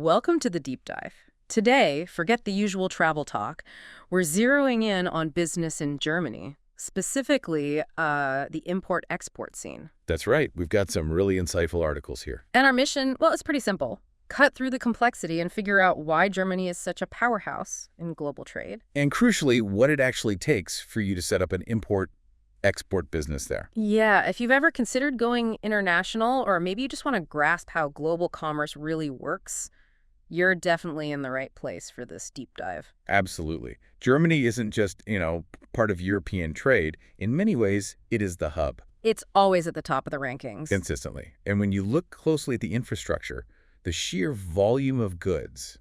Welcome to the deep dive. Today, forget the usual travel talk. We're zeroing in on business in Germany, specifically the import-export scene. That's right. We've got some really insightful articles here. And our mission, well, it's pretty simple. Cut through the complexity and figure out why Germany is such a powerhouse in global trade. And crucially, what it actually takes for you to set up an import-export business there. Yeah, if you've ever considered going international, or maybe you just want to grasp how global commerce really works, you're definitely in the right place for this deep dive. Absolutely. Germany isn't just, part of European trade. In many ways, it is the hub. It's always at the top of the rankings. Consistently. And when you look closely at the infrastructure, the sheer volume of goods,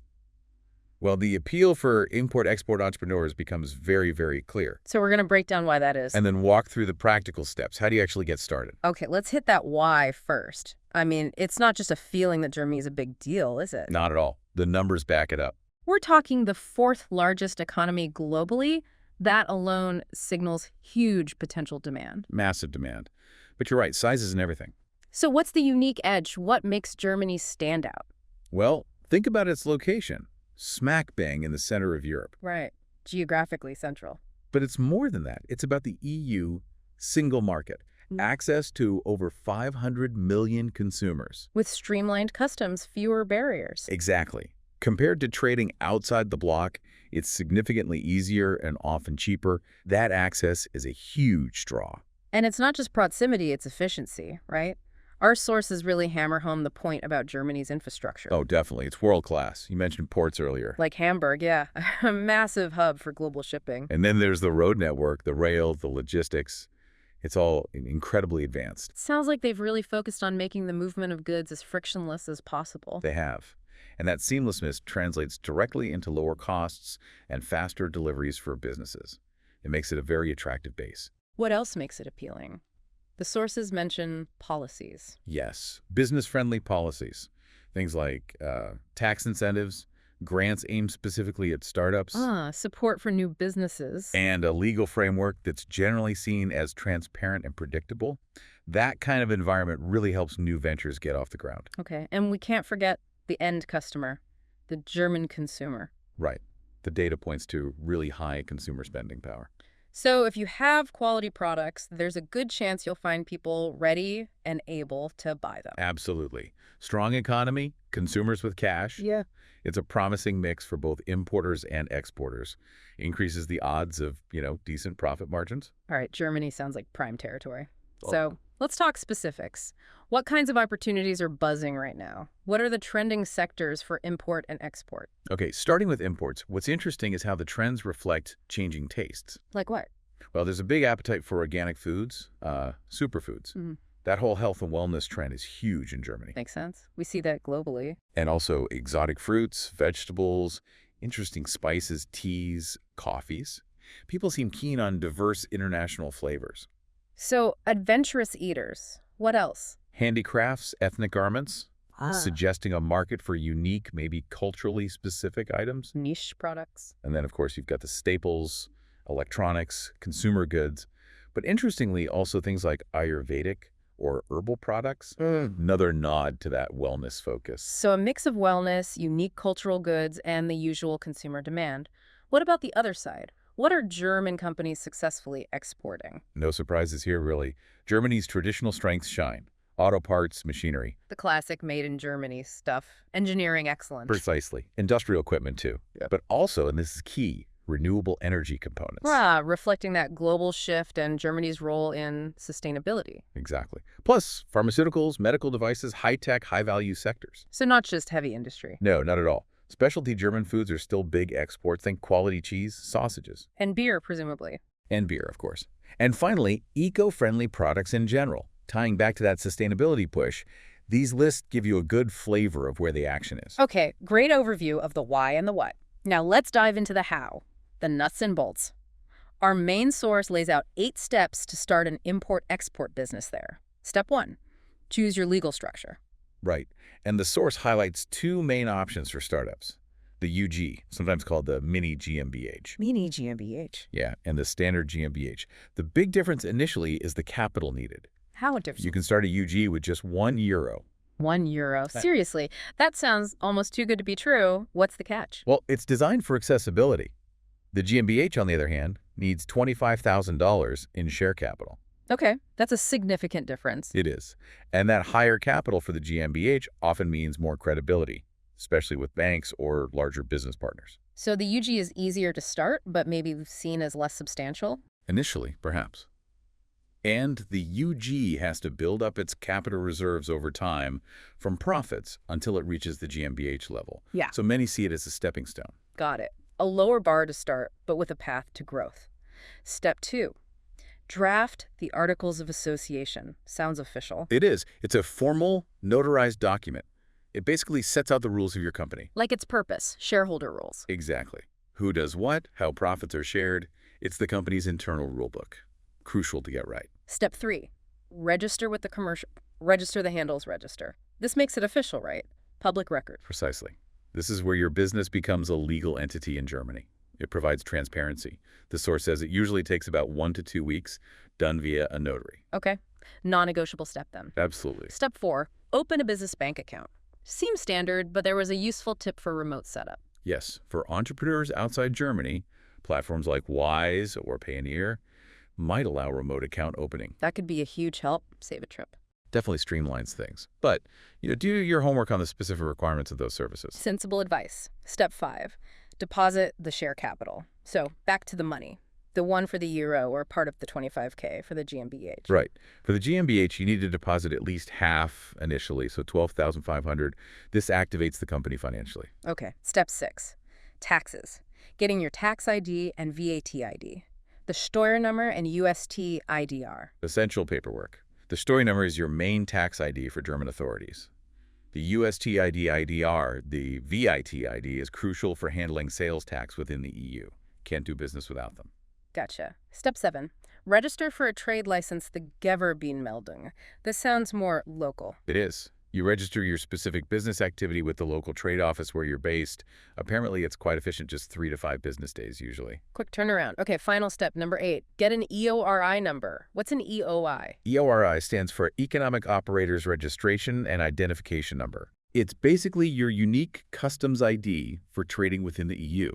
well, the appeal for import-export entrepreneurs becomes very, very clear. So we're going to break down why that is. And then walk through the practical steps. How do you actually get started? Okay, let's hit that why first. I mean, it's not just a feeling that Germany is a big deal, is it? Not at all. The numbers back it up. We're talking the fourth largest economy globally. That alone signals huge potential demand. Massive demand. But you're right, size isn't everything. So what's the unique edge? What makes Germany stand out? Well, think about its location. Smack bang in the center of Europe. Right. Geographically central. But it's more than that. It's about the EU single market. Access to over 500 million consumers. With streamlined customs, fewer barriers. Exactly. Compared to trading outside the bloc, it's significantly easier and often cheaper. That access is a huge draw. And it's not just proximity, it's efficiency, right? Our sources really hammer home the point about Germany's infrastructure. Oh, definitely. It's world-class. You mentioned ports earlier. Like Hamburg, yeah. A massive hub for global shipping. And then there's the road network, the rail, the logistics. It's all incredibly advanced. It sounds like they've really focused on making the movement of goods as frictionless as possible. They have. And that seamlessness translates directly into lower costs and faster deliveries for businesses. It makes it a very attractive base. What else makes it appealing? The sources mention policies. Yes, business-friendly policies. Things like tax incentives, grants aimed specifically at startups, Support for new businesses. and a legal framework that's generally seen as transparent and predictable. That kind of environment really helps new ventures get off the ground. Okay, and we can't forget the end customer, the German consumer. Right. The data points to really high consumer spending power. So if you have quality products, there's a good chance you'll find people ready and able to buy them. Absolutely. Strong economy, consumers with cash. Yeah. It's a promising mix for both importers and exporters. Increases the odds of, decent profit margins. All right, Germany sounds like prime territory. Well- So let's talk specifics. What kinds of opportunities are buzzing right now? What are the trending sectors for import and export? Okay, starting with imports, what's interesting is how the trends reflect changing tastes. Like what? Well, there's a big appetite for organic foods, superfoods. Mhm. That whole health and wellness trend is huge in Germany. Makes sense. We see that globally. And also exotic fruits, vegetables, interesting spices, teas, coffees. People seem keen on diverse international flavors. So adventurous eaters. What else? Handicrafts, ethnic garments, suggesting a market for unique, maybe culturally specific items. Niche products. And then, of course, you've got the staples, electronics, consumer goods. But interestingly, also things like Ayurvedic or herbal products, another nod to that wellness focus. So a mix of wellness, unique cultural goods, and the usual consumer demand. What about the other side? What are German companies successfully exporting? No surprises here, really. Germany's traditional strengths shine. Auto parts, machinery. The classic made in Germany stuff. Engineering excellence. Precisely. Industrial equipment, too. But also, and this is key, renewable energy components. Reflecting that global shift and Germany's role in sustainability. Exactly. Plus, pharmaceuticals, medical devices, high-tech, high-value sectors. So not just heavy industry. No, not at all. Specialty German foods are still big exports. Think quality cheese, sausages. And beer, presumably. And beer, of course. And finally, eco-friendly products in general. Tying back to that sustainability push, these lists give you a good flavor of where the action is. Okay, great overview of the why and the what. Now let's dive into the how, the nuts and bolts. Our main source lays out 8 steps to start an import-export business there. Step 1, choose your legal structure. Right. And the source highlights 2 main options for startups. The UG, sometimes called the mini GmbH. Mini GmbH. Yeah, and the standard GmbH. The big difference initially is the capital needed. How different? You can start a UG with just €1. €1. Seriously, that sounds almost too good to be true. What's the catch? Well, it's designed for accessibility. The GmbH, on the other hand, needs $25,000 in share capital. Okay, that's a significant difference. It is. And that higher capital for the GmbH often means more credibility, especially with banks or larger business partners. So the UG is easier to start, but maybe seen as less substantial? Initially, perhaps. And the UG has to build up its capital reserves over time from profits until it reaches the GmbH level. Yeah. So many see it as a stepping stone. Got it. A lower bar to start, but with a path to growth. Step 2. Draft the Articles of Association. Sounds official. It is. It's a formal, notarized document. It basically sets out the rules of your company. Like its purpose, shareholder rules. Exactly. Who does what, how profits are shared. It's the company's internal rulebook. Crucial to get right. Step 3. Register with the Register the handles register. This makes it official, right? Public record. Precisely. This is where your business becomes a legal entity in Germany. It provides transparency. The source says it usually takes about 1 to 2 weeks, done via a notary. Okay. Non-negotiable step then. Absolutely. Step 4. Open a business bank account. Seems standard, but there was a useful tip for remote setup. Yes, for entrepreneurs outside Germany, platforms like Wise or Payoneer might allow remote account opening. That could be a huge help. Save a trip. Definitely streamlines things. But, do your homework on the specific requirements of those services. Sensible advice. Step 5. Deposit the share capital. So back to the money. The one for the euro or part of the 25K for the GmbH. Right. For the GmbH, you need to deposit at least half initially, so $12,500. This activates the company financially. Okay. Step 6. Taxes. Getting your tax ID and VAT ID. The Steuernummer and UST IDR. Essential paperwork. The Steuernummer is your main tax ID for German authorities. The UST ID IDR, the VIT ID, is crucial for handling sales tax within the EU. Can't do business without them. Gotcha. Step 7. Register for a trade license, the Gewerbeanmeldung. This sounds more local. It is. You register your specific business activity with the local trade office where you're based. Apparently, it's quite efficient, just 3 to 5 business days usually. Quick turnaround. Okay, final step, number 8. Get an EORI number. What's an EOI? EORI stands for Economic Operators Registration and Identification Number. It's basically your unique customs ID for trading within the EU.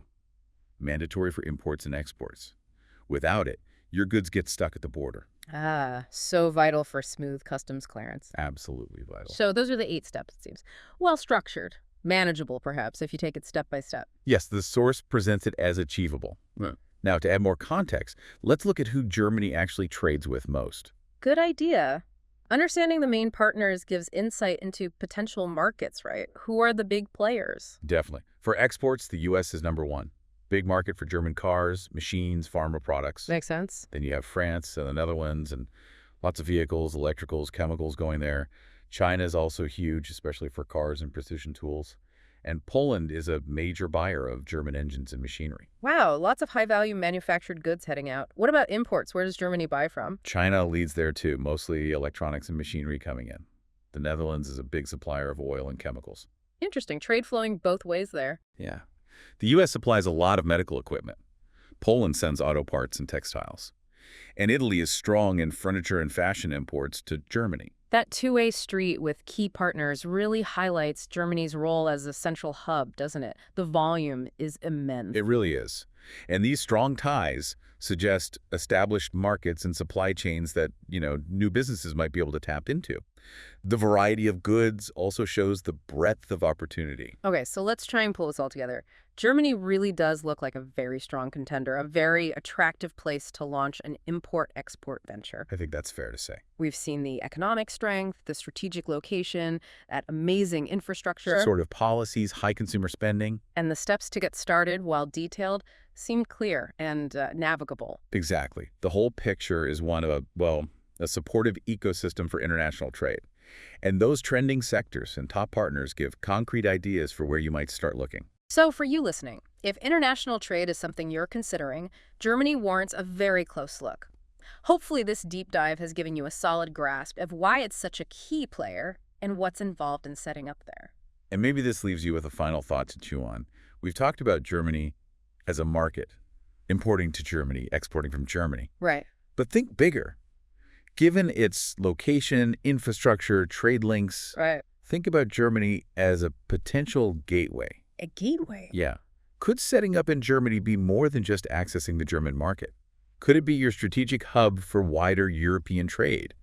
Mandatory for imports and exports. Without it, your goods get stuck at the border. Ah, so vital for smooth customs clearance. Absolutely vital. So those are the 8 steps, it seems. Well structured. Manageable, perhaps, if you take it step by step. Yes, the source presents it as achievable. Right. Now, to add more context, let's look at who Germany actually trades with most. Good idea. Understanding the main partners gives insight into potential markets, right? Who are the big players? Definitely. For exports, the U.S. is number 1. Big market for German cars, machines, pharma products. Makes sense. Then you have France and the Netherlands and lots of vehicles, electricals, chemicals going there. China is also huge, especially for cars and precision tools. And Poland is a major buyer of German engines and machinery. Wow, lots of high-value manufactured goods heading out. What about imports? Where does Germany buy from? China leads there too, mostly electronics and machinery coming in. The Netherlands is a big supplier of oil and chemicals. Interesting. Trade flowing both ways there. Yeah. The U.S. supplies a lot of medical equipment. Poland sends auto parts and textiles. And Italy is strong in furniture and fashion imports to Germany. That two-way street with key partners really highlights Germany's role as a central hub, doesn't it? The volume is immense. It really is. And these strong ties suggest established markets and supply chains that, new businesses might be able to tap into. The variety of goods also shows the breadth of opportunity. Okay, so let's try and pull this all together. Germany really does look like a very strong contender, a very attractive place to launch an import-export venture. I think that's fair to say. We've seen the economic strength, the strategic location, that amazing infrastructure. Sort of policies, high consumer spending. And the steps to get started, while detailed, seem clear and navigable. Exactly. The whole picture is one of a supportive ecosystem for international trade. And those trending sectors and top partners give concrete ideas for where you might start looking. So for you listening, if international trade is something you're considering, Germany warrants a very close look. Hopefully this deep dive has given you a solid grasp of why it's such a key player and what's involved in setting up there. And maybe this leaves you with a final thought to chew on. We've talked about Germany as a market, importing to Germany, exporting from Germany. Right. But think bigger. Given its location, infrastructure, trade links, right. Think about Germany as a potential gateway. A gateway? Yeah. Could setting up in Germany be more than just accessing the German market? Could it be your strategic hub for wider European trade,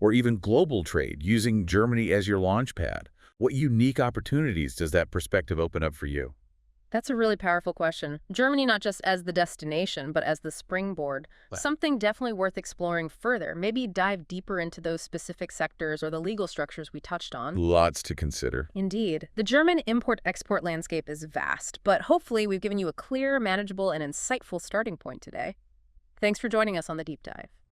or even global trade, using Germany as your launchpad? What unique opportunities does that perspective open up for you? That's a really powerful question. Germany not just as the destination, but as the springboard. Wow. Something definitely worth exploring further. Maybe dive deeper into those specific sectors or the legal structures we touched on. Lots to consider. Indeed. The German import-export landscape is vast, but hopefully we've given you a clear, manageable, and insightful starting point today. Thanks for joining us on the Deep Dive.